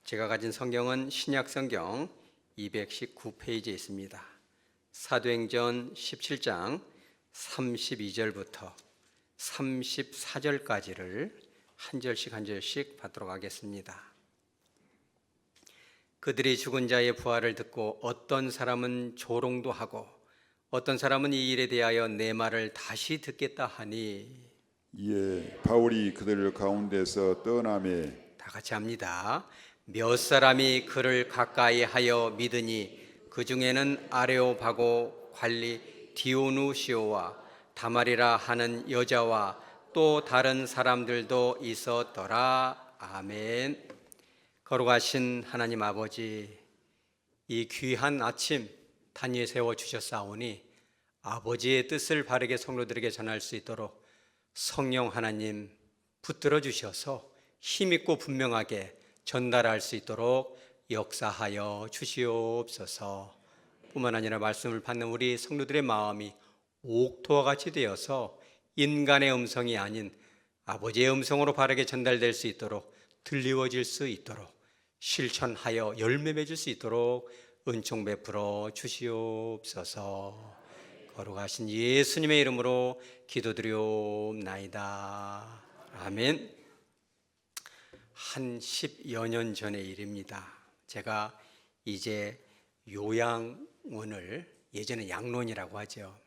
제가 가진 성경은 신약 성경 219페이지에 있습니다. 사도행전 17장 32절부터 34절까지를 한 절씩 한 절씩 받도록 하겠습니다. 그들이 죽은 자의 부활을 듣고 어떤 사람은 조롱도 하고 어떤 사람은 이 일에 대하여 내 말을 다시 듣겠다 하니, 이에 바울이 그들 가운데서 떠나매 다 같이 합니다. 몇 사람이 그를 가까이 하여 믿으니 그 중에는 아레오바고 관리 디오누시오와 다말이라 하는 여자와 또 다른 사람들도 있었더라. 아멘. 거룩하신 하나님 아버지, 이 귀한 아침 단위에 세워주셨사오니 아버지의 뜻을 바르게 성도들에게 전할 수 있도록 성령 하나님 붙들어 주셔서 힘있고 분명하게 전달할 수 있도록 역사하여 주시옵소서. 뿐만 아니라 말씀을 받는 우리 성도들의 마음이 옥토와 같이 되어서 인간의 음성이 아닌 아버지의 음성으로 바르게 전달될 수 있도록, 들리워질 수 있도록, 실천하여 열매 맺을 수 있도록 은총 베풀어 주시옵소서. 거룩하신 예수님의 이름으로 기도드리옵나이다. 아멘. 한 10여 년 전의 일입니다. 제가 이제 요양원을, 예전에 양론이라고 하죠,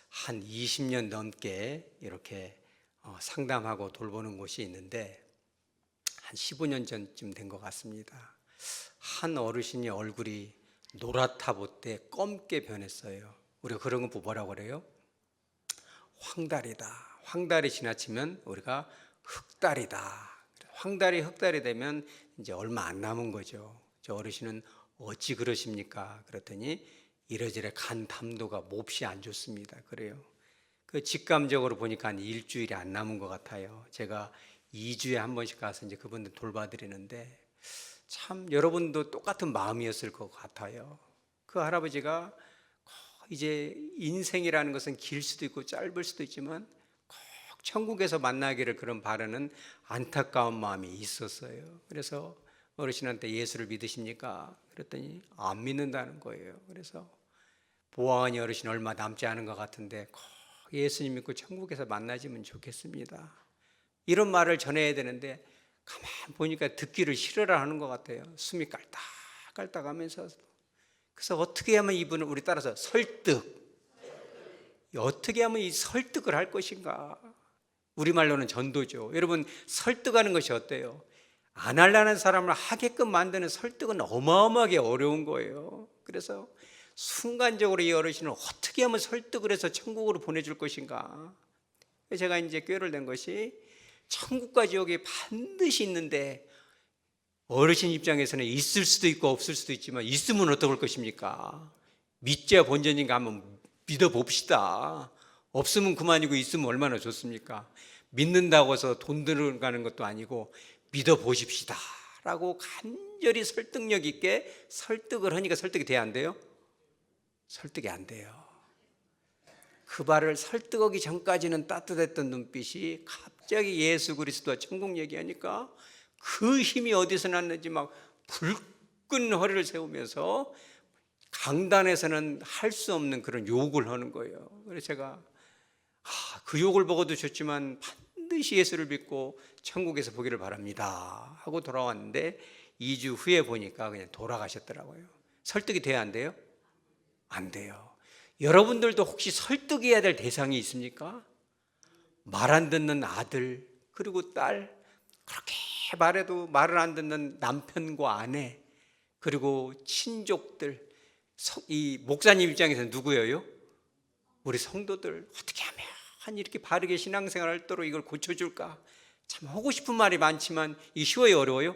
한 20년 넘게 이렇게 상담하고 돌보는 곳이 있는데 한 15년 전쯤 된 것 같습니다. 한 어르신이 얼굴이 노랗다 보때 검게 변했어요. 우리가 그런 거 뭐라고 그래요? 황달이다. 황달이 지나치면 우리가 흑달이다. 황달이 흑달이 되면 이제 얼마 안 남은 거죠. 저 어르신은 어찌 그러십니까? 그랬더니 이래저래 간 담도가 몹시 안 좋습니다. 그래요. 그 직감적으로 보니까 한 일주일이 안 남은 것 같아요. 제가 2주에 한 번씩 가서 이제 그분들 돌봐드리는데 참 여러분도 똑같은 마음이었을 것 같아요. 그 할아버지가 이제 인생이라는 것은 길 수도 있고 짧을 수도 있지만 꼭 천국에서 만나기를 그런 바라는 안타까운 마음이 있었어요. 그래서 어르신한테 예수를 믿으십니까? 그랬더니 안 믿는다는 거예요. 그래서 보아하니 어르신 얼마 남지 않은 것 같은데 꼭 예수님 믿고 천국에서 만나지면 좋겠습니다. 이런 말을 전해야 되는데 가만 보니까 듣기를 싫어라 하는 것 같아요. 숨이 깔딱깔딱 하면서. 그래서 어떻게 하면 이분을 우리 따라서 어떻게 하면 이 설득을 할 것인가? 우리말로는 전도죠. 여러분, 설득하는 것이 어때요? 안 하려는 사람을 하게끔 만드는 설득은 어마어마하게 어려운 거예요. 그래서 순간적으로 이 어르신을 어떻게 하면 설득을 해서 천국으로 보내줄 것인가? 제가 이제 꾀를 낸 것이 천국과 지옥이 반드시 있는데 어르신 입장에서는 있을 수도 있고 없을 수도 있지만 있으면 어떡할 것입니까? 믿자 본전인가 한번 믿어봅시다. 없으면 그만이고 있으면 얼마나 좋습니까? 믿는다고 해서 돈 들어가는 것도 아니고 믿어보십시다 라고 간절히 설득력 있게 설득을 하니까 설득이 돼야 안 돼요? 설득이 안 돼요. 그 발을 설득하기 전까지는 따뜻했던 눈빛이 갑자기 예수 그리스도와 천국 얘기하니까 그 힘이 어디서 났는지 막 불끈 허리를 세우면서 강단에서는 할 수 없는 그런 욕을 하는 거예요. 그래서 제가 그 욕을 먹어도 좋지만 반드시 예수를 믿고 천국에서 보기를 바랍니다 하고 돌아왔는데 2주 후에 보니까 그냥 돌아가셨더라고요. 설득이 돼야 안 돼요? 안 돼요. 여러분들도 혹시 설득해야 될 대상이 있습니까? 말 안 듣는 아들 그리고 딸, 그렇게 말해도 말을 안 듣는 남편과 아내, 그리고 친족들. 이 목사님 입장에서는 누구예요? 우리 성도들. 어떻게 하면 이렇게 바르게 신앙생활 할 때로 이걸 고쳐줄까? 참 하고 싶은 말이 많지만 이게 쉬워요, 어려워요?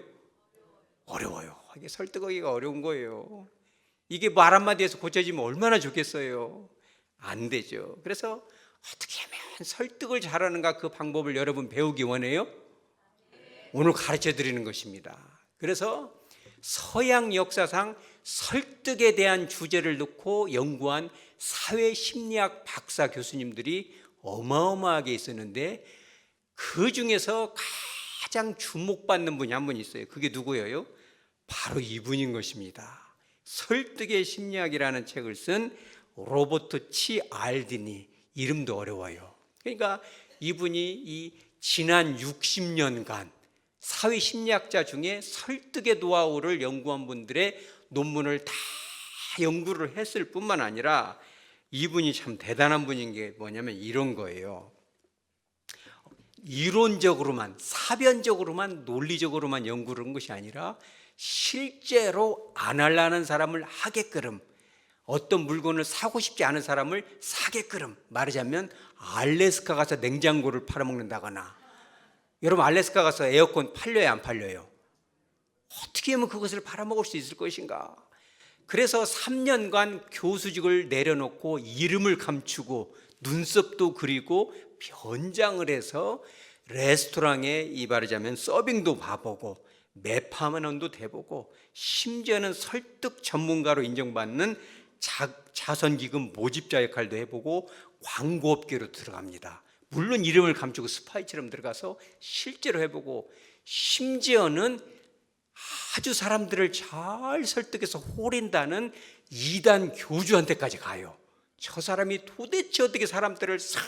어려워요. 이게 설득하기가 어려운 거예요. 이게 말 한마디에서 고쳐지면 얼마나 좋겠어요. 안 되죠. 그래서 어떻게 하면 설득을 잘하는가, 그 방법을 여러분 배우기 원해요? 오늘 가르쳐 드리는 것입니다. 그래서 서양 역사상 설득에 대한 주제를 놓고 연구한 사회심리학 박사 교수님들이 어마어마하게 있었는데 그 중에서 가장 주목받는 분이 한 분 있어요. 그게 누구예요? 바로 이분인 것입니다. 설득의 심리학이라는 책을 쓴 로버트 치알디니, 이름도 어려워요. 그러니까 이분이 이 지난 60년간 사회 심리학자 중에 설득의 노하우를 연구한 분들의 논문을 다 연구를 했을 뿐만 아니라 이분이 참 대단한 분인 게 뭐냐면 이런 거예요. 이론적으로만, 사변적으로만, 논리적으로만 연구를 한 것이 아니라 실제로 안 하려는 사람을 하게끔, 어떤 물건을 사고 싶지 않은 사람을 사게끔, 말하자면 알래스카 가서 냉장고를 팔아먹는다거나, 여러분 알래스카 가서 에어컨 팔려요, 안 팔려요? 어떻게 하면 그것을 팔아먹을 수 있을 것인가? 그래서 3년간 교수직을 내려놓고 이름을 감추고 눈썹도 그리고 변장을 해서 레스토랑에 이 말하자면 서빙도 봐보고 매파만원도 대보고 심지어는 설득 전문가로 인정받는 자선기금 모집자 역할도 해보고 광고업계로 들어갑니다. 물론 이름을 감추고 스파이처럼 들어가서 실제로 해보고 심지어는 아주 사람들을 잘 설득해서 호린다는 이단 교주한테까지 가요. 저 사람이 도대체 어떻게 사람들을 싹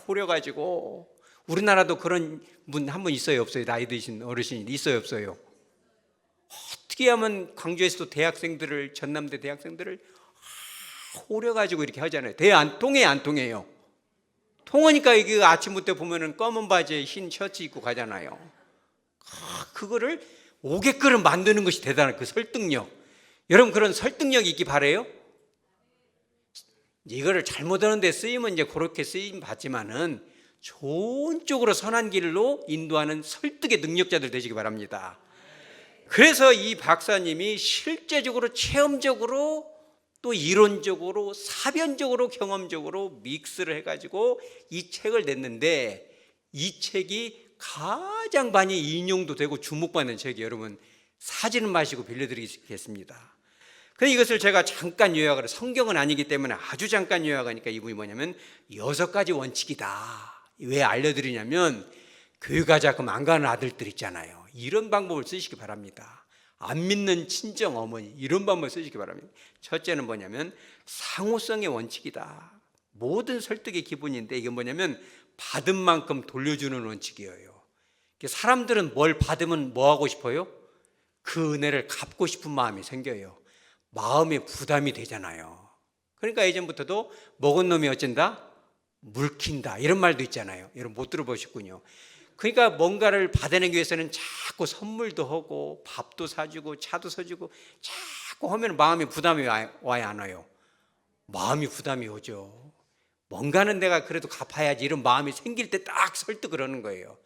호려가지고, 우리나라도 그런 분 한 분 있어요, 없어요? 나이 드신 어르신이 있어요, 없어요? 어떻게 하면 광주에서도 대학생들을, 전남대 대학생들을 호려가지고 이렇게 하잖아요. 안 통해요, 안 통해요? 통하니까 이게 아침부터 보면은 검은 바지에 흰 셔츠 입고 가잖아요. 그거를 오게끔 만드는 것이 대단한 그 설득력. 여러분 그런 설득력이 있기 바래요? 이거를 잘못하는 데 쓰이면 이제 그렇게 쓰임 받지만은 좋은 쪽으로 선한 길로 인도하는 설득의 능력자들 되시기 바랍니다. 그래서 이 박사님이 실제적으로, 체험적으로, 또 이론적으로, 사변적으로, 경험적으로 믹스를 해가지고 이 책을 냈는데, 이 책이 가장 많이 인용도 되고 주목받는 책이에요. 여러분 사진은 마시고 빌려드리겠습니다. 그래서 이것을 제가 잠깐 요약을 해요. 성경은 아니기 때문에 아주 잠깐 요약하니까 이분이 뭐냐면 6가지 원칙이다. 왜 알려드리냐면 교회 가자 그럼 안 가는 아들들 있잖아요. 이런 방법을 쓰시기 바랍니다. 안 믿는 친정 어머니, 이런 방법을 쓰시기 바랍니다. 첫째는 뭐냐면 상호성의 원칙이다. 모든 설득의 기본인데 이게 뭐냐면 받은 만큼 돌려주는 원칙이에요. 사람들은 뭘 받으면 뭐 하고 싶어요? 그 은혜를 갚고 싶은 마음이 생겨요. 마음에 부담이 되잖아요. 그러니까 예전부터도 먹은 놈이 어쩐다? 물킨다, 이런 말도 있잖아요. 여러분 못 들어보셨군요. 그러니까 뭔가를 받아내기 위해서는 자꾸 선물도 하고 밥도 사주고 차도 사주고 자꾸 하면 마음에 부담이 와요, 안 와요? 마음이 부담이 오죠. 뭔가는 내가 그래도 갚아야지, 이런 마음이 생길 때 딱 설득을 하는 거예요.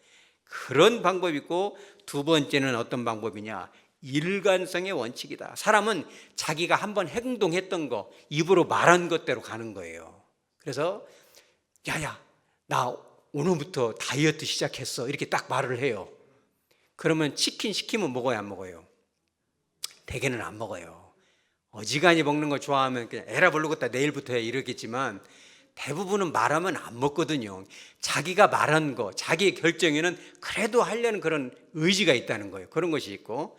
그런 방법이 있고, 두 번째는 어떤 방법이냐? 일관성의 원칙이다. 사람은 자기가 한번 행동했던 거, 입으로 말한 것대로 가는 거예요. 그래서 야야, 나 오늘부터 다이어트 시작했어, 이렇게 딱 말을 해요. 그러면 치킨 시키면 먹어요, 안 먹어요? 대개는 안 먹어요. 어지간히 먹는 거 좋아하면 그냥 에라 모르겠다, 내일부터 해, 이러겠지만 대부분은 말하면 안 먹거든요. 자기가 말한 거, 자기의 결정에는 그래도 하려는 그런 의지가 있다는 거예요. 그런 것이 있고,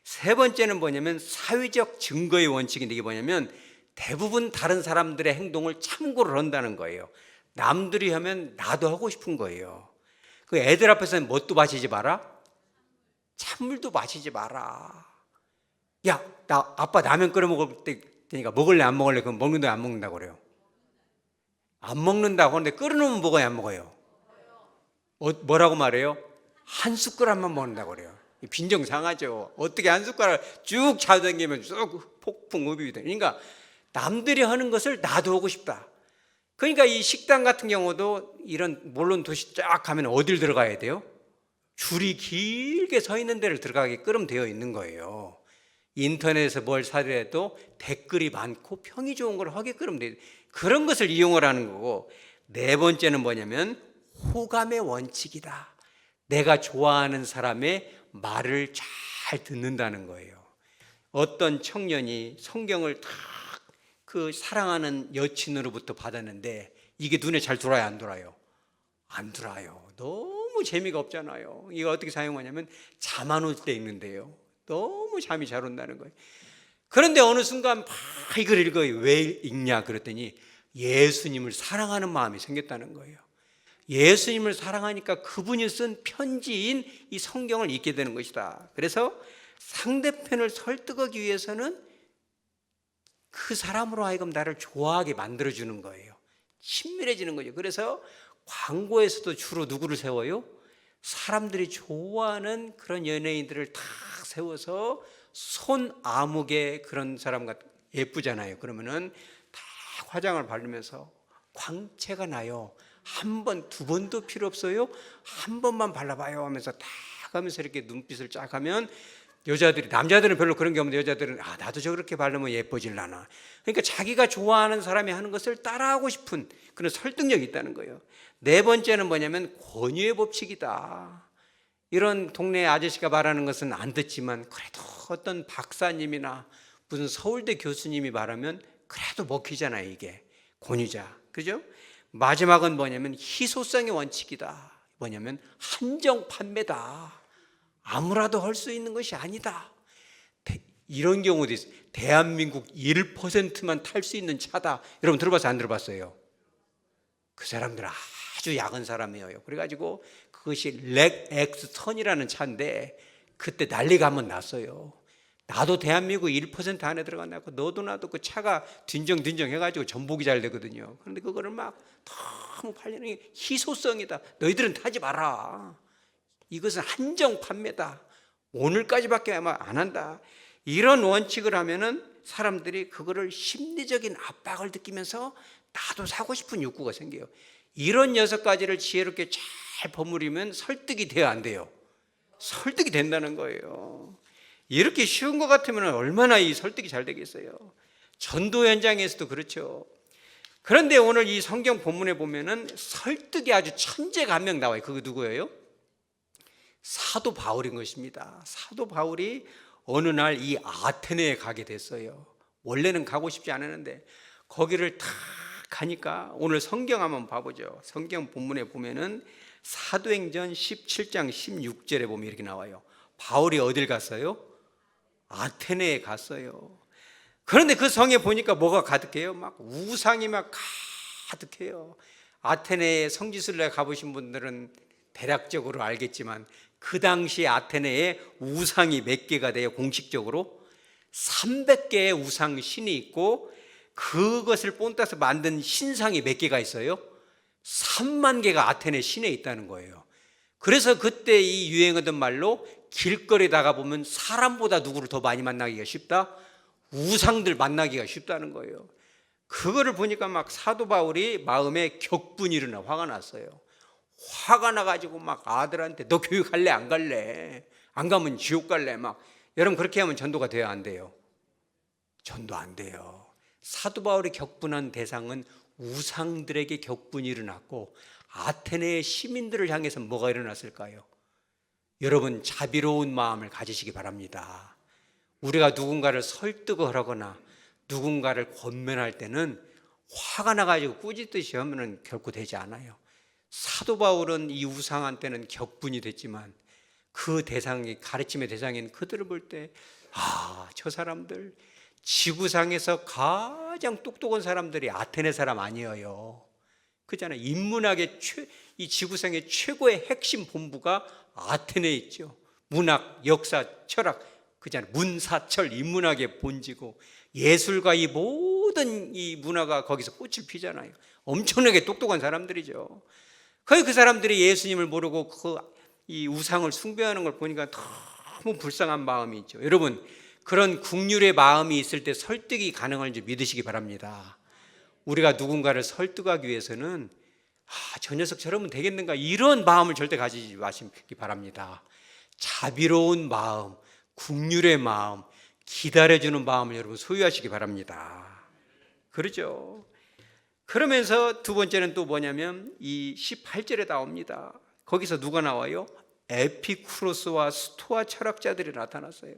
세 번째는 뭐냐면 사회적 증거의 원칙인데, 이게 뭐냐면 대부분 다른 사람들의 행동을 참고를 한다는 거예요. 남들이 하면 나도 하고 싶은 거예요. 그 애들 앞에서는 뭣도 마시지 마라? 찬물도 마시지 마라. 야, 나 아빠 라면 끓여 먹을 테니까 먹을래 안 먹을래? 그럼 먹는다 안 먹는다고 그래요? 안 먹는다고 하는데 끓여놓으면 먹어요, 안 먹어요? 뭐라고 말해요? 한 숟가락만 먹는다고 그래요. 빈정상하죠. 어떻게 한 숟가락 쭉 잡아당기면 쭉 폭풍 흡입이 돼. 그러니까 남들이 하는 것을 나도 하고 싶다. 그러니까 이 식당 같은 경우도 이런, 물론 도시 쫙 가면 어딜 들어가야 돼요? 줄이 길게 서 있는 데를 들어가게끔 되어 있는 거예요. 인터넷에서 뭘 사더라도 댓글이 많고 평이 좋은 걸 하게끔 돼. 그런 것을 이용을 하는 거고, 네 번째는 뭐냐면 호감의 원칙이다. 내가 좋아하는 사람의 말을 잘 듣는다는 거예요. 어떤 청년이 성경을 딱 그 사랑하는 여친으로부터 받았는데 이게 눈에 잘 들어와요, 안 들어와요? 안 들어와요. 너무 너무 재미가 없잖아요. 이거 어떻게 사용하냐면 잠 안 올 때 읽는데요. 너무 잠이 잘 온다는 거예요. 그런데 어느 순간 막 이걸 읽어요. 왜 읽냐 그랬더니 예수님을 사랑하는 마음이 생겼다는 거예요. 예수님을 사랑하니까 그분이 쓴 편지인 이 성경을 읽게 되는 것이다. 그래서 상대편을 설득하기 위해서는 그 사람으로 하여금 나를 좋아하게 만들어주는 거예요. 친밀해지는 거죠. 그래서 광고에서도 주로 누구를 세워요? 사람들이 좋아하는 그런 연예인들을 다 세워서 손 아무개 그런 사람 같 예쁘잖아요. 그러면은 다 화장을 바르면서 광채가 나요. 한 번, 두 번도 필요 없어요. 한 번만 발라봐요 하면서 다 가면서 이렇게 눈빛을 쫙 하면 여자들이, 남자들은 별로 그런 게 없는데 여자들은 나도 저렇게 바르면 예뻐질라나. 그러니까 자기가 좋아하는 사람이 하는 것을 따라하고 싶은 그런 설득력이 있다는 거예요. 네 번째는 뭐냐면 권유의 법칙이다. 이런 동네 아저씨가 말하는 것은 안 듣지만 그래도 어떤 박사님이나 무슨 서울대 교수님이 말하면 그래도 먹히잖아요. 이게 권유자, 그죠? 마지막은 뭐냐면 희소성의 원칙이다. 뭐냐면 한정 판매다. 아무라도 할 수 있는 것이 아니다. 이런 경우도 있어요. 대한민국 1%만 탈 수 있는 차다. 여러분 들어봤어요? 안 들어봤어요? 그 사람들은 아주 야근 사람이에요. 그래가지고 그것이 렉엑스턴이라는 차인데 그때 난리가 한번 났어요. 나도 대한민국 1% 안에 들어간다고 너도 나도 그 차가 딘정딘정 해가지고 전복이 잘 되거든요. 그런데 그거를 막 너무 팔리는 게 희소성이다. 너희들은 타지 마라. 이것은 한정 판매다. 오늘까지밖에 아마 안 한다. 이런 원칙을 하면은 사람들이 그거를 심리적인 압박을 느끼면서 나도 사고 싶은 욕구가 생겨요. 이런 6가지를 지혜롭게 잘 버무리면 설득이 돼야 안 돼요? 설득이 된다는 거예요. 이렇게 쉬운 것 같으면 얼마나 이 설득이 잘 되겠어요. 전도 현장에서도 그렇죠. 그런데 오늘 이 성경 본문에 보면은 설득이 아주 천재가 한 명 나와요. 그거 누구예요? 사도 바울인 것입니다. 사도 바울이 어느 날 이 아테네에 가게 됐어요. 원래는 가고 싶지 않았는데 거기를 탁 가니까 오늘 성경 한번 봐보죠. 성경 본문에 보면은 사도행전 17장 16절에 보면 이렇게 나와요. 바울이 어딜 갔어요? 아테네에 갔어요. 그런데 그 성에 보니까 뭐가 가득해요? 막 우상이 막 가득해요. 아테네에 성지순례 가보신 분들은 대략적으로 알겠지만 그 당시 아테네에 우상이 몇 개가 돼요? 공식적으로 300개의 우상 신이 있고 그것을 본따서 만든 신상이 몇 개가 있어요? 3만 개가 아테네 시내에 있다는 거예요. 그래서 그때 이 유행하던 말로 길거리다가 보면 사람보다 누구를 더 많이 만나기가 쉽다? 우상들 만나기가 쉽다는 거예요. 그거를 보니까 막 사도 바울이 마음에 격분이 일어나 화가 났어요. 화가 나가지고 막 아들한테 너 교육 갈래 안 갈래? 안 가면 지옥 갈래? 막 여러분 그렇게 하면 전도가 돼야 안 돼요? 전도 안 돼요. 사도 바울이 격분한 대상은 우상들에게 격분이 일어났고 아테네의 시민들을 향해서 뭐가 일어났을까요? 여러분 자비로운 마음을 가지시기 바랍니다. 우리가 누군가를 설득하거나 누군가를 권면할 때는 화가 나가지고 꾸짖듯이 하면 결코 되지 않아요. 사도 바울은 이 우상한테는 격분이 됐지만 그 대상이 가르침의 대상인 그들을 볼 때 저 사람들 지구상에서 가장 똑똑한 사람들이 아테네 사람 아니에요. 그잖아요. 인문학의 이 지구상의 최고의 핵심 본부가 아테네에 있죠. 문학, 역사, 철학, 그잖아요. 문사철 인문학의 본지고 예술과 이 모든 이 문화가 거기서 꽃을 피잖아요. 엄청나게 똑똑한 사람들이죠. 그 사람들이 예수님을 모르고 이 우상을 숭배하는 걸 보니까 너무 불쌍한 마음이 있죠. 여러분 그런 국률의 마음이 있을 때 설득이 가능한지 믿으시기 바랍니다. 우리가 누군가를 설득하기 위해서는 저 녀석 저러면 되겠는가 이런 마음을 절대 가지지 마시기 바랍니다. 자비로운 마음, 국률의 마음, 기다려주는 마음을 여러분 소유하시기 바랍니다. 그렇죠? 그러면서 두 번째는 또 뭐냐면 이 18절에 나옵니다. 거기서 누가 나와요? 에피쿠로스와 스토아 철학자들이 나타났어요.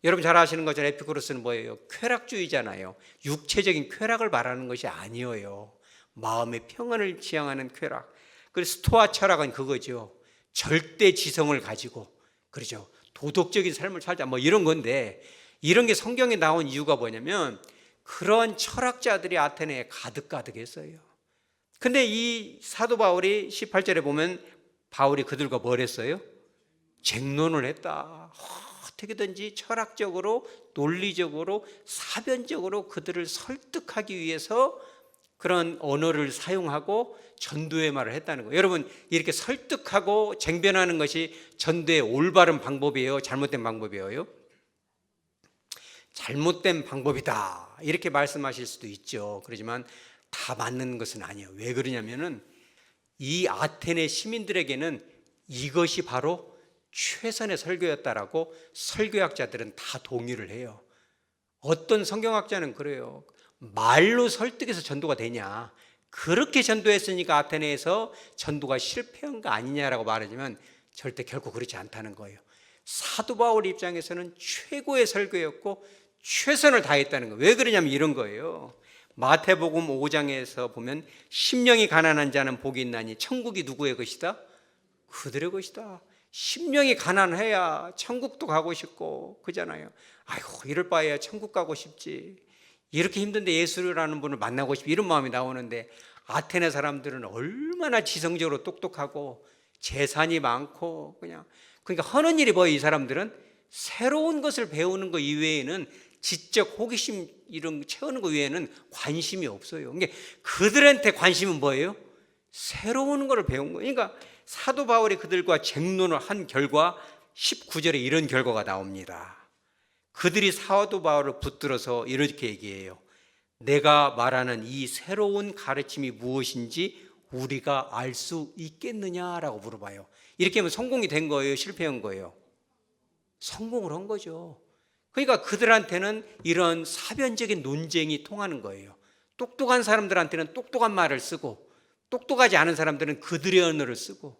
여러분 잘 아시는 것처럼 에피쿠로스는 뭐예요? 쾌락주의잖아요. 육체적인 쾌락을 말하는 것이 아니에요. 마음의 평안을 지향하는 쾌락. 그리고 스토아 철학은 그거죠. 절대 지성을 가지고, 그렇죠, 도덕적인 삶을 살자, 뭐 이런 건데, 이런 게 성경에 나온 이유가 뭐냐면 그런 철학자들이 아테네에 가득했어요. 근데 이 사도 바울이 18절에 보면 바울이 그들과 뭘 했어요? 쟁론을 했다. 어떻게든지 철학적으로, 논리적으로, 사변적으로 그들을 설득하기 위해서 그런 언어를 사용하고 전도의 말을 했다는 거예요. 여러분, 이렇게 설득하고 쟁변하는 것이 전도의 올바른 방법이에요? 잘못된 방법이에요? 잘못된 방법이다, 이렇게 말씀하실 수도 있죠. 그렇지만 다 맞는 것은 아니에요. 왜 그러냐면은 이 아테네 시민들에게는 이것이 바로 최선의 설교였다라고 설교학자들은 다 동의를 해요. 어떤 성경학자는 그래요. 말로 설득해서 전도가 되냐, 그렇게 전도했으니까 아테네에서 전도가 실패한 거 아니냐라고 말하지만 절대 결코 그렇지 않다는 거예요. 사도 바울 입장에서는 최고의 설교였고 최선을 다했다는 거예요. 왜 그러냐면 이런 거예요. 마태복음 5장에서 보면 심령이 가난한 자는 복이 있나니 천국이 누구의 것이다? 그들의 것이다. 심령이 가난해야 천국도 가고 싶고 그잖아요. 아이고, 이럴 바에야 천국 가고 싶지, 이렇게 힘든데 예수라는 분을 만나고 싶지, 이런 마음이 나오는데 아테네 사람들은 얼마나 지성적으로 똑똑하고 재산이 많고 그러니까 하는 일이 뭐예요? 이 사람들은 새로운 것을 배우는 것 이외에는 지적 호기심 이런 거 채우는 것 외에는 관심이 없어요. 그러니까 그들한테 관심은 뭐예요? 새로운 것을 배운 거예요. 그러니까 사도 바울이 그들과 쟁론을 한 결과 19절에 이런 결과가 나옵니다. 그들이 사도 바울을 붙들어서 이렇게 얘기해요. 내가 말하는 이 새로운 가르침이 무엇인지 우리가 알 수 있겠느냐라고 물어봐요. 이렇게 하면 성공이 된 거예요? 실패한 거예요? 성공을 한 거죠. 그러니까 그들한테는 이런 사변적인 논쟁이 통하는 거예요. 똑똑한 사람들한테는 똑똑한 말을 쓰고 똑똑하지 않은 사람들은 그들의 언어를 쓰고.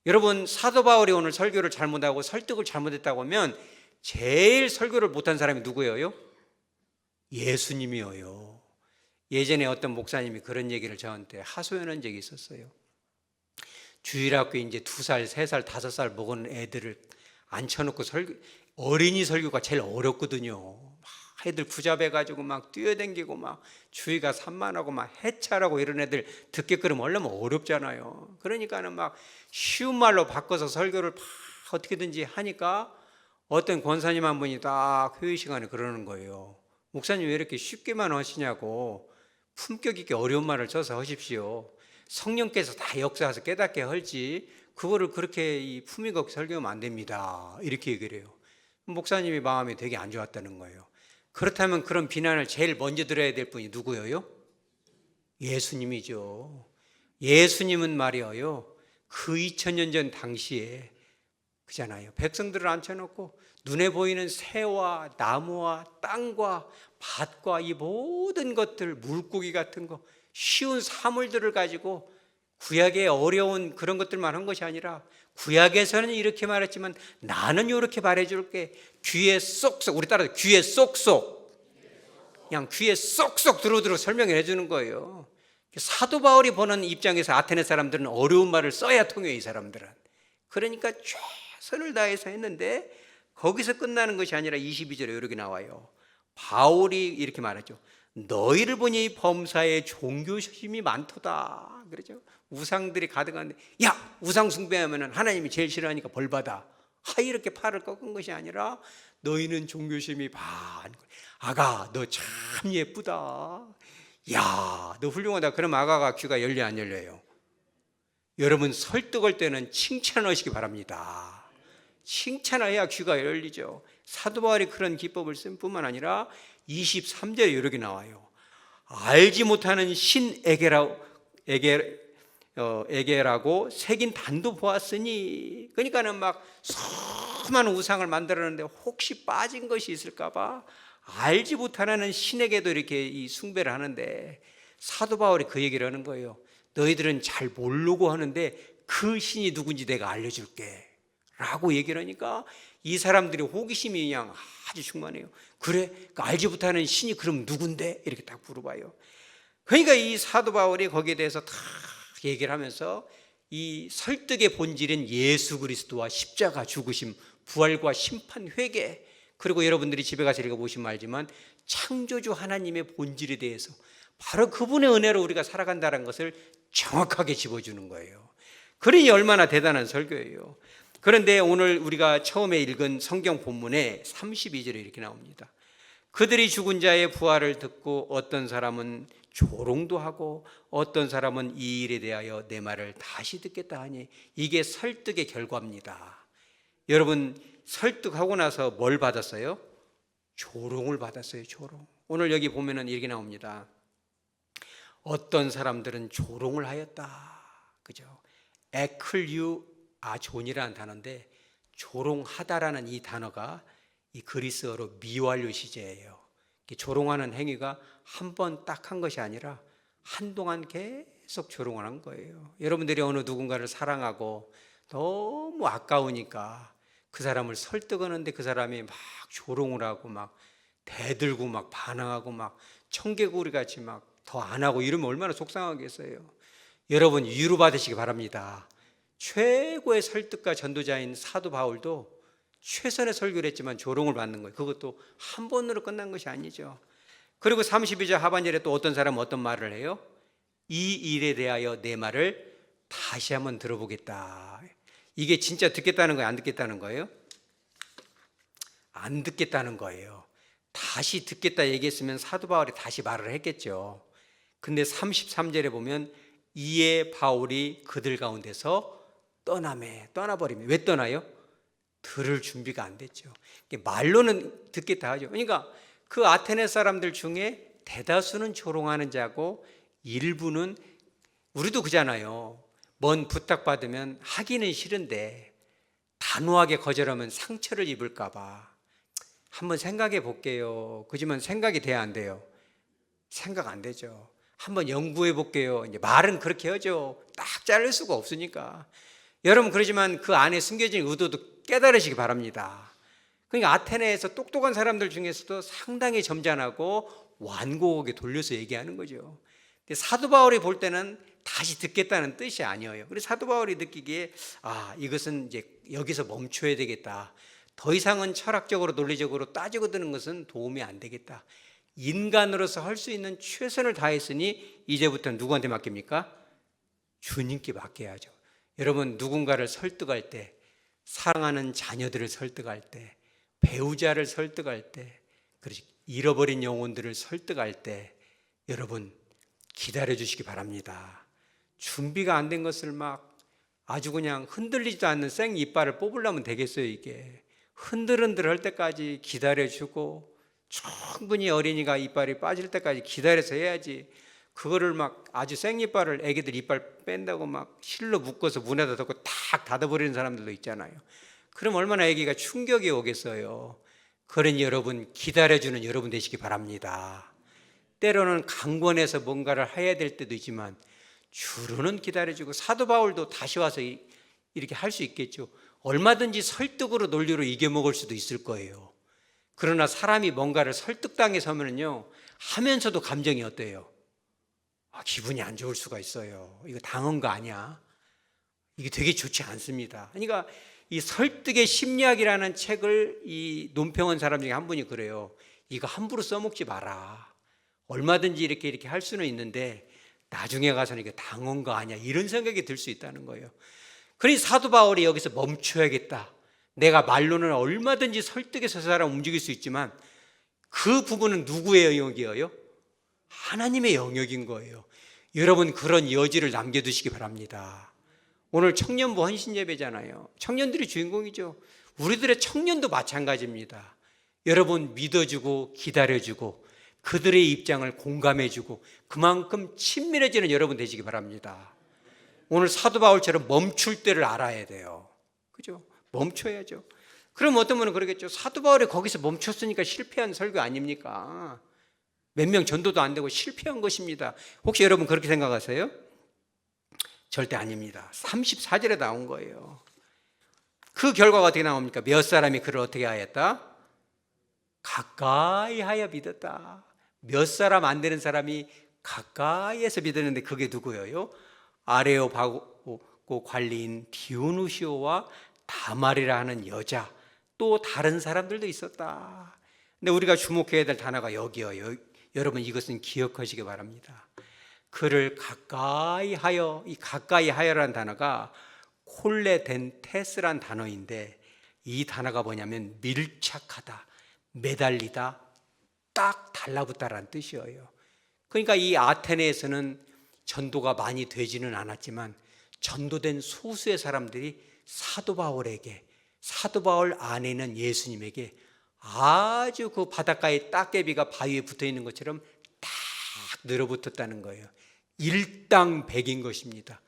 여러분, 사도 바울이 오늘 설교를 잘못하고 설득을 잘못했다고 하면 제일 설교를 못한 사람이 누구예요? 예수님이에요. 예전에 어떤 목사님이 그런 얘기를 저한테 하소연한 적이 있었어요. 주일학교에 이제 2살, 3살, 5살 먹은 애들을 앉혀놓고 어린이 설교가 제일 어렵거든요. 막 애들 붙잡아가지고 막 뛰어댕기고 막 주의가 산만하고 막 해찰하고 이런 애들 듣게 그러면 얼마나 어렵잖아요. 그러니까는 막 쉬운 말로 바꿔서 설교를 막 어떻게든지 하니까 어떤 권사님 한 분이 딱 회의 시간에 그러는 거예요. 목사님 왜 이렇게 쉽게만 하시냐고, 품격 있게 어려운 말을 써서 하십시오. 성령께서 다 역사해서 깨닫게 할지 그거를 그렇게 이 품위 없게 설교하면 안 됩니다, 이렇게 얘기를 해요. 목사님이 마음이 되게 안 좋았다는 거예요. 그렇다면 그런 비난을 제일 먼저 들어야 될 분이 누구예요? 예수님이죠. 예수님은 말이에요, 그 2000년 전 당시에 그잖아요. 백성들을 앉혀놓고 눈에 보이는 새와 나무와 땅과 밭과 이 모든 것들, 물고기 같은 거, 쉬운 사물들을 가지고 구약의 어려운 그런 것들만 한 것이 아니라 구약에서는 이렇게 말했지만 나는 이렇게 말해줄게, 귀에 쏙쏙, 우리 따라서 귀에 쏙쏙, 그냥 귀에 쏙쏙 들어들어 설명을 해주는 거예요. 사도 바울이 보는 입장에서 아테네 사람들은 어려운 말을 써야 통해요, 이 사람들은. 그러니까 최선을 다해서 했는데 거기서 끝나는 것이 아니라 22절에 이렇게 나와요. 바울이 이렇게 말하죠. 너희를 보니 범사에 종교심이 많도다, 그러죠. 우상들이 가득한데, 야, 우상 숭배하면 하나님이 제일 싫어하니까 벌받아, 이렇게 팔을 꺾은 것이 아니라 너희는 종교심이 많고, 아가 너 참 예쁘다, 야 너 훌륭하다. 그럼 아가가 귀가 열려 안 열려요? 여러분, 설득할 때는 칭찬하시기 바랍니다. 칭찬해야 귀가 열리죠. 사도 바울이 그런 기법을 쓴 뿐만 아니라 23절에 이렇게 나와요. 알지 못하는 에게라고 새긴 단도 보았으니, 그러니까는 막 수많은 우상을 만들었는데 혹시 빠진 것이 있을까 봐 알지 못하는 신에게도 이렇게 이 숭배를 하는데, 사도 바울이 그 얘기를 하는 거예요. 너희들은 잘 모르고 하는데 그 신이 누군지 내가 알려줄게 라고 얘기를 하니까 이 사람들이 호기심이 그냥 아주 충만해요. 그래? 알지 못하는 신이 그럼 누군데? 이렇게 딱 물어봐요. 그러니까 이 사도 바울이 거기에 대해서 다 얘기를 하면서 이 설득의 본질은 예수 그리스도와 십자가 죽으심, 부활과 심판, 회개, 그리고 여러분들이 집에 가서 읽어보시면 알지만 창조주 하나님의 본질에 대해서 바로 그분의 은혜로 우리가 살아간다는 것을 정확하게 집어주는 거예요. 그러니 얼마나 대단한 설교예요. 그런데 오늘 우리가 처음에 읽은 성경 본문에 32절에 이렇게 나옵니다. 그들이 죽은 자의 부활을 듣고 어떤 사람은 조롱도 하고 어떤 사람은 이 일에 대하여 내 말을 다시 듣겠다 하니, 이게 설득의 결과입니다. 여러분, 설득하고 나서 뭘 받았어요? 조롱을 받았어요. 조롱. 오늘 여기 보면은 이렇게 나옵니다. 어떤 사람들은 조롱을 하였다. 그죠? 에클류 아존이라는 단어인데, 조롱하다라는 이 단어가 이 그리스어로 미완료 시제예요. 조롱하는 행위가 한 번 딱 한 것이 아니라 한동안 계속 조롱을 한 거예요. 여러분들이 어느 누군가를 사랑하고 너무 아까우니까 그 사람을 설득하는데 그 사람이 막 조롱을 하고 막 대들고 막 반항하고 막 청개구리 같이 막 더 안 하고 이러면 얼마나 속상하겠어요. 여러분, 위로받으시기 바랍니다. 최고의 설득가 전도자인 사도 바울도 최선의 설교를 했지만 조롱을 받는 거예요. 그것도 한 번으로 끝난 것이 아니죠. 그리고 32절 하반절에 또 어떤 사람은 어떤 말을 해요? 이 일에 대하여 내 말을 다시 한번 들어보겠다. 이게 진짜 듣겠다는 거예요? 안 듣겠다는 거예요? 안 듣겠다는 거예요. 다시 듣겠다 얘기했으면 사도 바울이 다시 말을 했겠죠. 근데 33절에 보면 이에 바울이 그들 가운데서 떠나버리면, 왜 떠나요? 들을 준비가 안 됐죠. 말로는 듣겠다 하죠. 그러니까 그 아테네 사람들 중에 대다수는 조롱하는 자고 일부는, 우리도 그잖아요. 뭔 부탁받으면 하기는 싫은데 단호하게 거절하면 상처를 입을까 봐 한번 생각해 볼게요. 그지만 생각이 돼야 안 돼요? 생각 안 되죠. 한번 연구해 볼게요. 이제 말은 그렇게 하죠. 딱 자를 수가 없으니까. 여러분, 그러지만 그 안에 숨겨진 의도도 깨달으시기 바랍니다. 그러니까 아테네에서 똑똑한 사람들 중에서도 상당히 점잖하고 완고하게 돌려서 얘기하는 거죠. 근데 사도 바울이 볼 때는 다시 듣겠다는 뜻이 아니에요. 그래서 사도 바울이 느끼기에 이것은 이제 여기서 멈춰야 되겠다. 더 이상은 철학적으로 논리적으로 따지고 드는 것은 도움이 안 되겠다. 인간으로서 할 수 있는 최선을 다했으니 이제부터는 누구한테 맡깁니까? 주님께 맡겨야죠. 여러분, 누군가를 설득할 때, 사랑하는 자녀들을 설득할 때, 배우자를 설득할 때, 그렇지, 잃어버린 영혼들을 설득할 때 여러분 기다려 주시기 바랍니다. 준비가 안 된 것을 막 아주 그냥 흔들리지도 않는 생 이빨을 뽑으려면 되겠어요. 이게 흔들흔들 할 때까지 기다려주고 충분히 어린이가 이빨이 빠질 때까지 기다려서 해야지. 그거를 막 아주 생이빨을, 애기들 이빨 뺀다고 막 실로 묶어서 문에다 덮고 탁 닫아버리는 사람들도 있잖아요. 그럼 얼마나 애기가 충격이 오겠어요. 그러니 여러분, 기다려주는 여러분 되시기 바랍니다. 때로는 강권해서 뭔가를 해야 될 때도 있지만 주로는 기다려주고, 사도 바울도 다시 와서 이렇게 할 수 있겠죠. 얼마든지 설득으로 논리로 이겨먹을 수도 있을 거예요. 그러나 사람이 뭔가를 설득당해서면요, 하면서도 감정이 어때요? 기분이 안 좋을 수가 있어요. 이거 당한 거 아니야? 이게 되게 좋지 않습니다. 그러니까 이 설득의 심리학이라는 책을 이 논평한 사람 중에 한 분이 그래요. 이거 함부로 써먹지 마라. 얼마든지 이렇게 할 수는 있는데 나중에 가서는 이게 당한 거 아니야, 이런 생각이 들 수 있다는 거예요. 그러니 사도 바울이 여기서 멈춰야겠다. 내가 말로는 얼마든지 설득해서 사람 움직일 수 있지만 그 부분은 누구의 영역이에요? 하나님의 영역인 거예요. 여러분, 그런 여지를 남겨두시기 바랍니다. 오늘 청년부 헌신예배잖아요. 청년들이 주인공이죠. 우리들의 청년도 마찬가지입니다. 여러분, 믿어주고 기다려주고 그들의 입장을 공감해주고 그만큼 친밀해지는 여러분 되시기 바랍니다. 오늘 사도 바울처럼 멈출 때를 알아야 돼요. 그죠? 멈춰야죠. 그럼 어떤 분은 그러겠죠. 사도 바울이 거기서 멈췄으니까 실패한 설교 아닙니까? 몇 명 전도도 안 되고 실패한 것입니다. 혹시 여러분 그렇게 생각하세요? 절대 아닙니다. 34절에 나온 거예요. 그 결과가 어떻게 나옵니까? 몇 사람이 그를 어떻게 하였다? 가까이 하여 믿었다. 몇 사람 안 되는 사람이 가까이에서 믿었는데 그게 누구예요? 아레오바고 그 관리인 디오누시오와 다말이라 하는 여자, 또 다른 사람들도 있었다. 근데 우리가 주목해야 될 단어가 여기요. 여러분 이것은 기억하시기 바랍니다. 그를 가까이 하여, 이 가까이 하여라는 단어가 콜레덴테스란 단어인데, 이 단어가 뭐냐면 밀착하다, 매달리다, 딱 달라붙다라는 뜻이에요. 그러니까 이 아테네에서는 전도가 많이 되지는 않았지만 전도된 소수의 사람들이 사도 바울에게, 사도 바울 안에 있는 예수님에게 아주 그 바닷가에 따개비가 바위에 붙어 있는 것처럼 딱 늘어붙었다는 거예요. 일당백인 것입니다.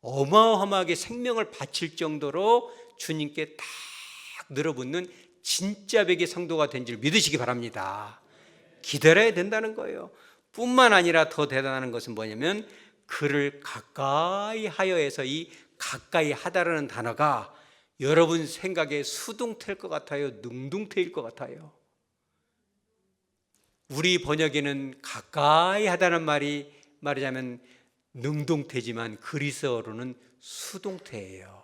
어마어마하게 생명을 바칠 정도로 주님께 딱 늘어붙는 진짜 백의 성도가 된 줄 믿으시기 바랍니다. 기다려야 된다는 거예요. 뿐만 아니라 더 대단한 것은 뭐냐면 그를 가까이 하여에서 이 가까이 하다라는 단어가 여러분 생각에 수동태일 것 같아요? 능동태일 것 같아요? 우리 번역에는 가까이 하다는 말이 말하자면 능동태지만 그리스어로는 수동태예요.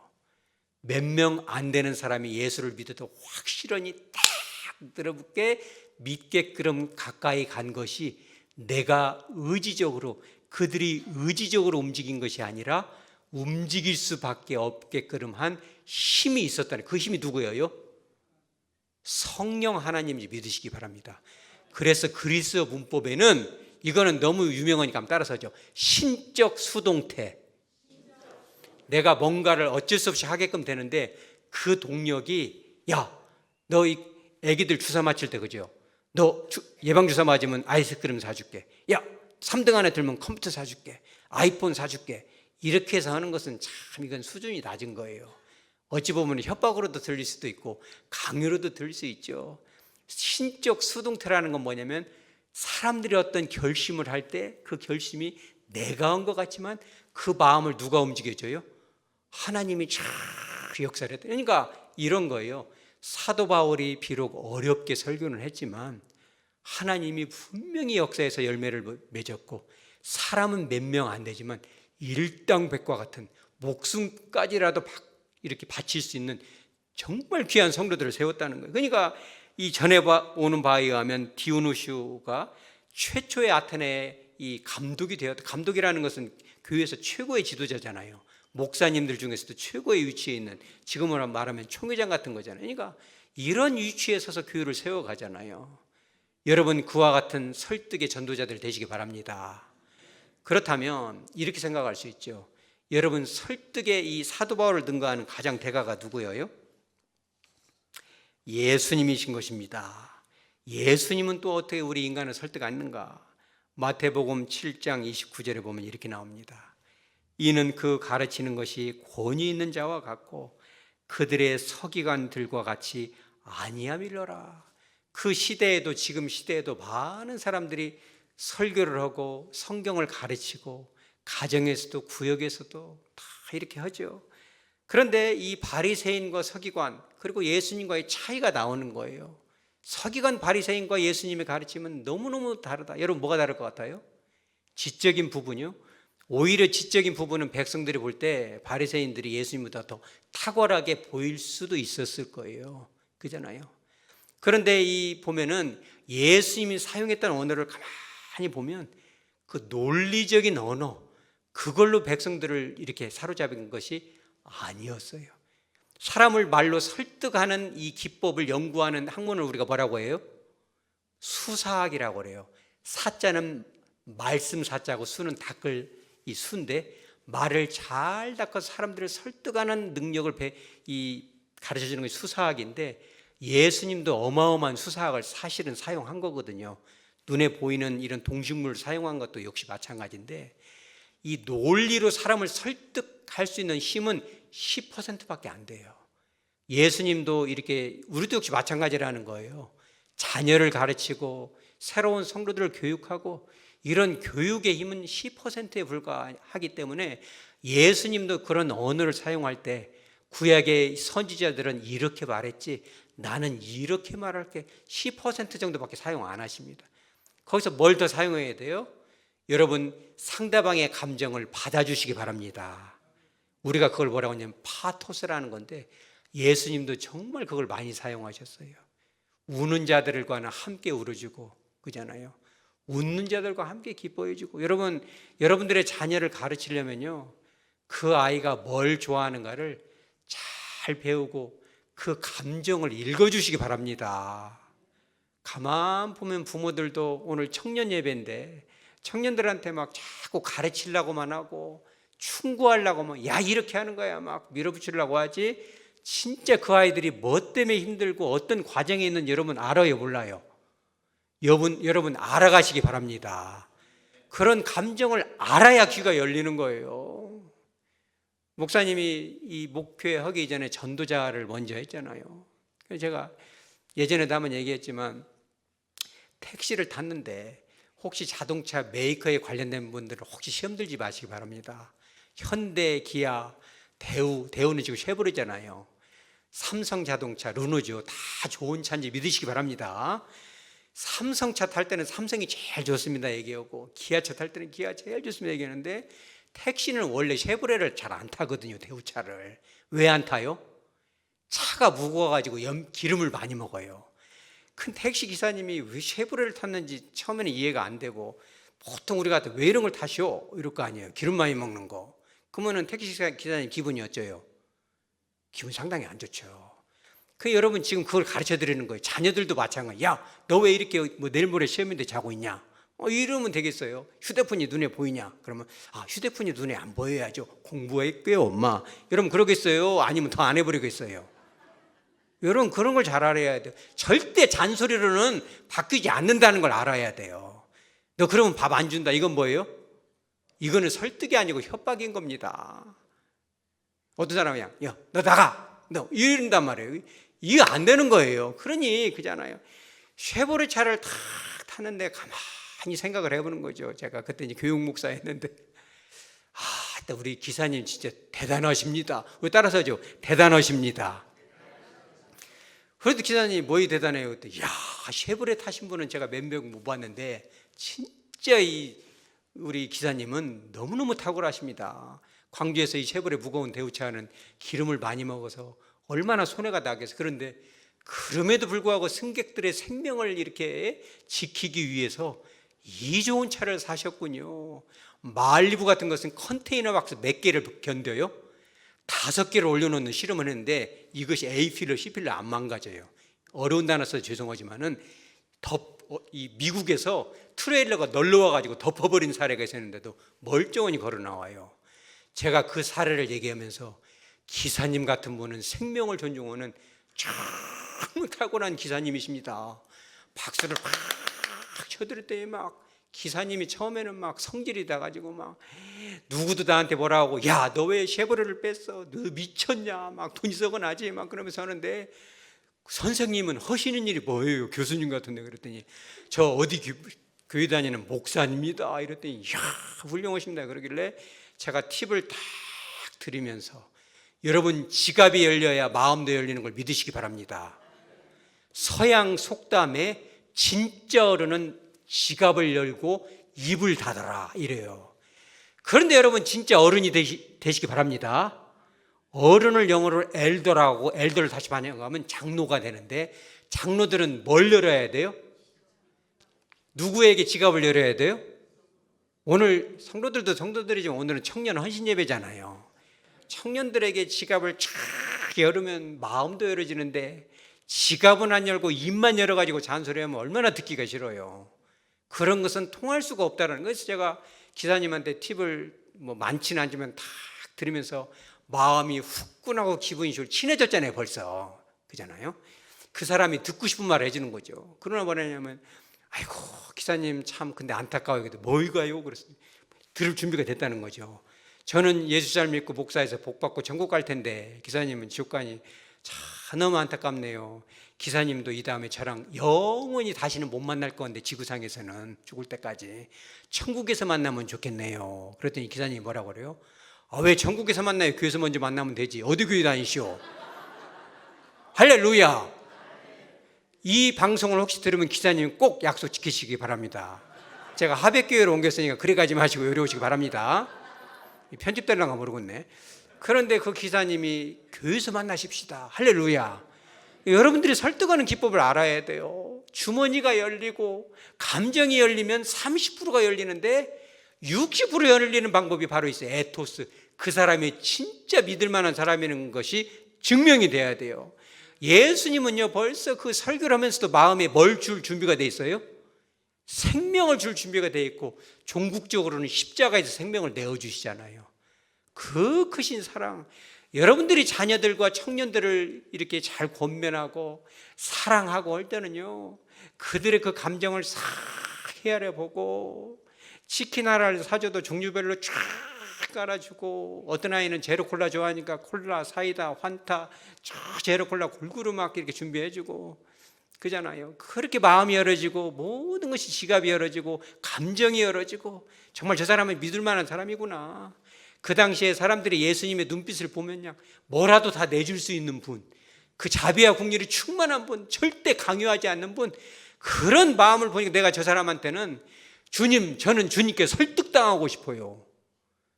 몇 명 안 되는 사람이 예수를 믿어도 확실히 딱 들어붙게 믿게끔 가까이 간 것이 내가 의지적으로, 그들이 의지적으로 움직인 것이 아니라 움직일 수밖에 없게끔 한 힘이 있었다는, 그 힘이 누구예요? 성령 하나님인지 믿으시기 바랍니다. 그래서 그리스어 문법에는, 이거는 너무 유명하니까 한번 따라서 하죠. 신적 수동태. 내가 뭔가를 어쩔 수 없이 하게끔 되는데 그 동력이, 야, 너 이 애기들 주사 맞힐 때 그죠? 너 예방주사 맞으면 아이스크림 사줄게. 야, 3등 안에 들면 컴퓨터 사줄게. 아이폰 사줄게. 이렇게 해서 하는 것은 참 이건 수준이 낮은 거예요. 어찌 보면 협박으로도 들릴 수도 있고 강요로도 들릴 수 있죠. 신적 수동태라는 건 뭐냐면 사람들이 어떤 결심을 할 때 그 결심이 내가 한 것 같지만 그 마음을 누가 움직여줘요? 하나님이 쫙 역사를 했다. 그러니까 이런 거예요. 사도 바울이 비록 어렵게 설교를 했지만 하나님이 분명히 역사에서 열매를 맺었고 사람은 몇 명 안 되지만 일당백과 같은 목숨까지라도 이렇게 바칠 수 있는 정말 귀한 성도들을 세웠다는 거예요. 그러니까 이 전에 오는 바에 의하면 디오누시오가 최초의 아테네의 이 감독이 되었다. 감독이라는 것은 교회에서 최고의 지도자잖아요. 목사님들 중에서도 최고의 위치에 있는, 지금으로 말하면 총회장 같은 거잖아요. 그러니까 이런 위치에 서서 교회를 세워가잖아요. 여러분 그와 같은 설득의 전도자들 되시기 바랍니다. 그렇다면 이렇게 생각할 수 있죠. 여러분 설득의 이 사도 바울을 능가하는 가장 대가가 누구예요? 예수님이신 것입니다. 예수님은 또 어떻게 우리 인간을 설득하는가? 마태복음 7장 29절에 보면 이렇게 나옵니다. 이는 그 가르치는 것이 권위 있는 자와 같고 그들의 서기관들과 같이 아니함일러라. 그 시대에도, 지금 시대에도 많은 사람들이 설교를 하고 성경을 가르치고 가정에서도 구역에서도 다 이렇게 하죠. 그런데 이 바리새인과 서기관 그리고 예수님과의 차이가 나오는 거예요. 서기관 바리새인과 예수님의 가르침은 너무너무 다르다. 여러분 뭐가 다를 것 같아요? 지적인 부분이요. 오히려 지적인 부분은 백성들이 볼 때 바리새인들이 예수님보다 더 탁월하게 보일 수도 있었을 거예요. 그잖아요. 그런데 이 보면은 예수님이 사용했던 언어를 가만히 보면 그 논리적인 언어, 그걸로 백성들을 이렇게 사로잡은 것이 아니었어요. 사람을 말로 설득하는 이 기법을 연구하는 학문을 우리가 뭐라고 해요? 수사학이라고 그래요. 사자는 말씀 사자고 수는 닦을 이 수인데, 말을 잘 닦아서 사람들을 설득하는 능력을 가르쳐주는 것이 수사학인데, 예수님도 어마어마한 수사학을 사실은 사용한 거거든요. 눈에 보이는 이런 동식물을 사용한 것도 역시 마찬가지인데, 이 논리로 사람을 설득할 수 있는 힘은 10%밖에 안 돼요. 예수님도 이렇게, 우리도 역시 마찬가지라는 거예요. 자녀를 가르치고 새로운 성도들을 교육하고 이런 교육의 힘은 10%에 불과하기 때문에 예수님도 그런 언어를 사용할 때 구약의 선지자들은 이렇게 말했지 나는 이렇게 말할게 10% 정도밖에 사용 안 하십니다. 거기서 뭘 더 사용해야 돼요? 여러분 상대방의 감정을 받아주시기 바랍니다. 우리가 그걸 뭐라고 하냐면 파토스라는 건데 예수님도 정말 그걸 많이 사용하셨어요. 우는 자들과 함께 울어주고 그잖아요. 웃는 자들과 함께 기뻐해주고. 여러분, 여러분들의 자녀를 가르치려면요, 그 아이가 뭘 좋아하는가를 잘 배우고 그 감정을 읽어주시기 바랍니다. 가만 보면 부모들도 오늘 청년 예배인데 청년들한테 막 자꾸 가르치려고만 하고 충고하려고만, 야 이렇게 하는 거야 막 밀어붙이려고 하지, 진짜 그 아이들이 뭐 때문에 힘들고 어떤 과정에 있는 여러분 알아요 몰라요? 여러분 알아가시기 바랍니다. 그런 감정을 알아야 귀가 열리는 거예요. 목사님이 이 목회 하기 전에 전도자를 먼저 했잖아요. 그래서 제가 예전에도 한번 얘기했지만 택시를 탔는데 혹시 자동차 메이커에 관련된 분들은 혹시 시험 들지 마시기 바랍니다. 현대, 기아, 대우는 지금 쉐보레잖아요. 삼성자동차, 르노죠. 다 좋은 차인지 믿으시기 바랍니다. 삼성차 탈 때는 삼성이 제일 좋습니다 얘기하고, 기아차 탈 때는 기아 제일 좋습니다 얘기하는데, 택시는 원래 쉐보레를 잘 안 타거든요. 대우차를. 왜 안 타요? 차가 무거워가지고 기름을 많이 먹어요. 큰 택시 기사님이 왜 쉐보레를 탔는지 처음에는 이해가 안 되고, 보통 우리가 왜 이런 걸 타시오? 이럴 거 아니에요. 기름 많이 먹는 거. 그러면은 택시 기사님 기분이 어째요? 기분 상당히 안 좋죠. 그 여러분 지금 그걸 가르쳐 드리는 거예요. 자녀들도 마찬가지. 야, 너 왜 이렇게 뭐 내일 모레 시험인데 자고 있냐? 이러면 되겠어요. 휴대폰이 눈에 보이냐? 그러면 휴대폰이 눈에 안 보여야죠. 공부할게요 엄마. 여러분 그러겠어요? 아니면 더 안 해버리겠어요? 여러분 그런 걸 잘 알아야 돼요. 절대 잔소리로는 바뀌지 않는다는 걸 알아야 돼요. 너 그러면 밥 안 준다. 이건 뭐예요? 이거는 설득이 아니고 협박인 겁니다. 어떤 사람이 야, 너 나가. 너 이런단 말이에요. 이해 안 되는 거예요. 그러니 그잖아요. 쉐보레 차를 탁 타는데 가만히 생각을 해보는 거죠. 제가 그때 이제 교육 목사였는데, 우리 기사님 진짜 대단하십니다. 왜 따라서죠? 대단하십니다. 그래도 기사님이 뭐이 대단해요? 그때 야, 쉐보레 타신 분은 제가 몇 명 못 봤는데 진짜 우리 기사님은 너무너무 탁월하십니다. 광주에서 이 쉐보레 무거운 대우차는 기름을 많이 먹어서 얼마나 손해가 나겠어요. 그런데 그럼에도 불구하고 승객들의 생명을 이렇게 지키기 위해서 이 좋은 차를 사셨군요. 말리부 같은 것은 컨테이너 박스 몇 개를 견뎌요? 5개를 올려놓는 실험을 했는데 이것이 A필러, C필러 안 망가져요. 어려운 단어 써서 죄송하지만은 이 미국에서 트레일러가 널러와가지고 덮어버린 사례가 있었는데도 멀쩡하니 걸어 나와요. 제가 그 사례를 얘기하면서 기사님 같은 분은 생명을 존중하는 정말 탁월한 기사님이십니다. 박수를 팍 쳐드릴 때 막 기사님이 처음에는 막 성질이 나가지고 막 누구도 나한테 뭐라 하고, 야, 너 왜 쉐보레를 뺐어? 너 미쳤냐? 막 돈이 썩어나지? 막 그러면서 하는데, 선생님은 하시는 일이 뭐예요? 교수님 같은데. 그랬더니 저 어디 교회 다니는 목사입니다. 이랬더니 이야, 훌륭하십니다. 그러길래 제가 팁을 딱 드리면서, 여러분 지갑이 열려야 마음도 열리는 걸 믿으시기 바랍니다. 서양 속담에 진짜 어른은 지갑을 열고 입을 닫아라 이래요. 그런데 여러분 진짜 어른이 되시기 바랍니다. 어른을 영어로 엘더라고, 엘더를 다시 번역하면 장로가 되는데, 장로들은 뭘 열어야 돼요? 누구에게 지갑을 열어야 돼요? 오늘 성도들도 성도들이지만 오늘은 청년 헌신 예배잖아요. 청년들에게 지갑을 쫙 열으면 마음도 열어지는데, 지갑은 안 열고 입만 열어가지고 잔소리하면 얼마나 듣기가 싫어요. 그런 것은 통할 수가 없다는 거예요. 그래서 제가 기사님한테 팁을 뭐 많지는 않지만 탁 드리면서 마음이 후끈하고 기분이 좋고 친해졌잖아요 벌써. 그잖아요. 그 사람이 듣고 싶은 말을 해주는 거죠. 그러나 뭐냐면, 아이고 기사님 참 근데 안타까워요. 뭐이가요? 그래서 들을 준비가 됐다는 거죠. 저는 예수 잘 믿고 목사에서 복 받고 천국 갈 텐데 기사님은 지옥 가니 참 너무 안타깝네요. 기사님도 이 다음에 저랑 영원히 다시는 못 만날 건데, 지구상에서는 죽을 때까지 천국에서 만나면 좋겠네요. 그랬더니 기사님이 뭐라고 그래요? 왜 천국에서 만나요? 교회에서 먼저 만나면 되지. 어디 교회 다니시오? 할렐루야. 이 방송을 혹시 들으면 기사님 꼭 약속 지키시기 바랍니다. 제가 하백교회로 옮겼으니까 그래 가지 마시고 여기 오시기 바랍니다. 편집될랑가 모르겠네. 그런데 그 기사님이 교회에서 만나십시다. 할렐루야. 여러분들이 설득하는 기법을 알아야 돼요. 주머니가 열리고 감정이 열리면 30%가 열리는데 60% 열리는 방법이 바로 있어요. 에토스. 그 사람이 진짜 믿을 만한 사람이라는 것이 증명이 돼야 돼요. 예수님은요, 벌써 그 설교를 하면서도 마음에 뭘 줄 준비가 돼 있어요? 생명을 줄 준비가 돼 있고, 종국적으로는 십자가에서 생명을 내어주시잖아요. 그 크신 사랑, 여러분들이 자녀들과 청년들을 이렇게 잘 권면하고 사랑하고 할 때는요, 그들의 그 감정을 싹 헤아려 보고, 치킨 하나를 사줘도 종류별로 쫙 깔아주고, 어떤 아이는 제로콜라 좋아하니까 콜라, 사이다, 환타, 제로콜라 골고루 막 이렇게 준비해주고 그잖아요. 그렇게 마음이 열어지고 모든 것이 지갑이 열어지고 감정이 열어지고, 정말 저 사람은 믿을 만한 사람이구나. 그 당시에 사람들이 예수님의 눈빛을 보면요, 뭐라도 다 내줄 수 있는 분, 그 자비와 긍휼이 충만한 분, 절대 강요하지 않는 분, 그런 마음을 보니까 내가 저 사람한테는 주님, 저는 주님께 설득당하고 싶어요.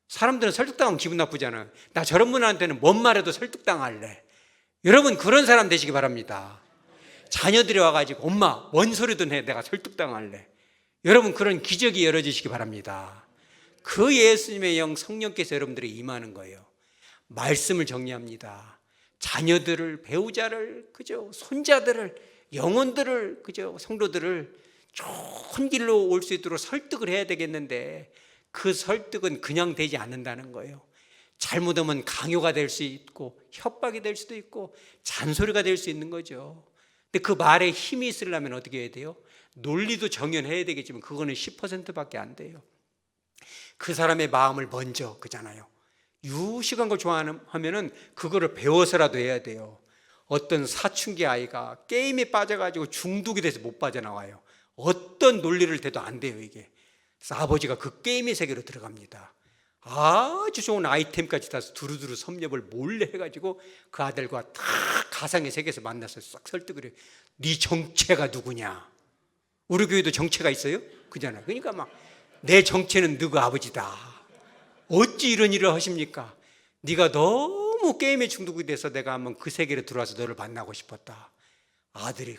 사람들은 설득당하면 기분 나쁘잖아요. 나 저런 분한테는 뭔 말해도 설득당할래. 여러분, 그런 사람 되시기 바랍니다. 자녀들이 와가지고 엄마 뭔 소리든 해, 내가 설득당할래. 여러분, 그런 기적이 열어지시기 바랍니다. 그 예수님의 영 성령께서 여러분들이 임하는 거예요. 말씀을 정리합니다. 자녀들을, 배우자를, 그죠, 손자들을, 영혼들을, 그죠, 성도들을 좋은 길로 올 수 있도록 설득을 해야 되겠는데, 그 설득은 그냥 되지 않는다는 거예요. 잘못하면 강요가 될 수 있고 협박이 될 수도 있고 잔소리가 될 수 있는 거죠. 근데 그 말에 힘이 있으려면 어떻게 해야 돼요? 논리도 정연해야 되겠지만 그거는 10%밖에 안 돼요. 그 사람의 마음을 먼저, 그잖아요, 유식한 걸 좋아하면은 그거를 배워서라도 해야 돼요. 어떤 사춘기 아이가 게임에 빠져가지고 중독이 돼서 못 빠져나와요. 어떤 논리를 대도 안 돼요, 이게. 그래서 아버지가 그 게임의 세계로 들어갑니다. 아주 좋은 아이템까지 다 두루두루 섭렵을 몰래 해가지고 그 아들과 다 가상의 세계에서 만나서 싹 설득을 해요. 네 정체가 누구냐? 우리 교회도 정체가 있어요? 그잖아요. 그러니까 막 내 정체는 너그 아버지다. 어찌 이런 일을 하십니까? 네가 너무 게임에 중독이 돼서 내가 한번 그 세계로 들어와서 너를 만나고 싶었다. 아들이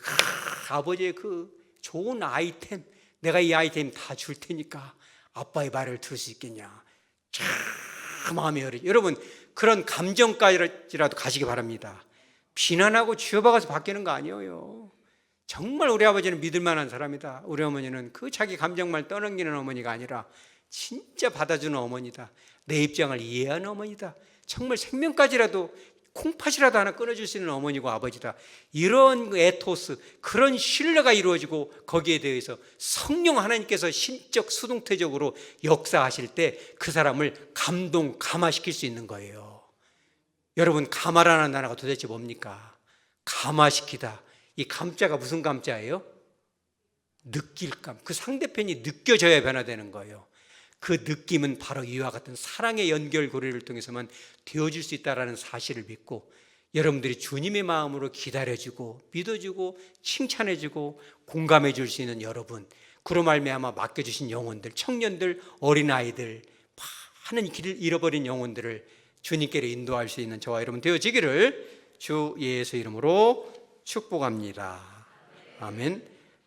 아버지의 그 좋은 아이템, 내가 이 아이템 다 줄 테니까 아빠의 말을 들을 수 있겠냐. 참 마음이 어려워요. 여러분, 그런 감정까지라도 가시기 바랍니다. 비난하고 쥐어박아서 바뀌는 거 아니에요. 정말 우리 아버지는 믿을 만한 사람이다. 우리 어머니는 그 자기 감정만 떠넘기는 어머니가 아니라 진짜 받아주는 어머니다. 내 입장을 이해하는 어머니다. 정말 생명까지라도, 콩팥이라도 하나 끊어줄 수 있는 어머니고 아버지다. 이런 에토스, 그런 신뢰가 이루어지고 거기에 대해서 성령 하나님께서 신적 수동태적으로 역사하실 때 그 사람을 감화시킬 수 있는 거예요. 여러분, 감화라는 단어가 도대체 뭡니까? 감화시키다. 이 감자가 무슨 감자예요? 느낄감. 그 상대편이 느껴져야 변화되는 거예요. 그 느낌은 바로 이와 같은 사랑의 연결고리를 통해서만 되어질 수 있다는 사실을 믿고, 여러분들이 주님의 마음으로 기다려주고 믿어주고 칭찬해주고 공감해 줄 수 있는 여러분, 그로 말미암아 맡겨주신 영혼들, 청년들, 어린아이들, 많은 길을 잃어버린 영혼들을 주님께로 인도할 수 있는 저와 여러분 되어지기를 주 예수 이름으로 축복합니다. 아멘.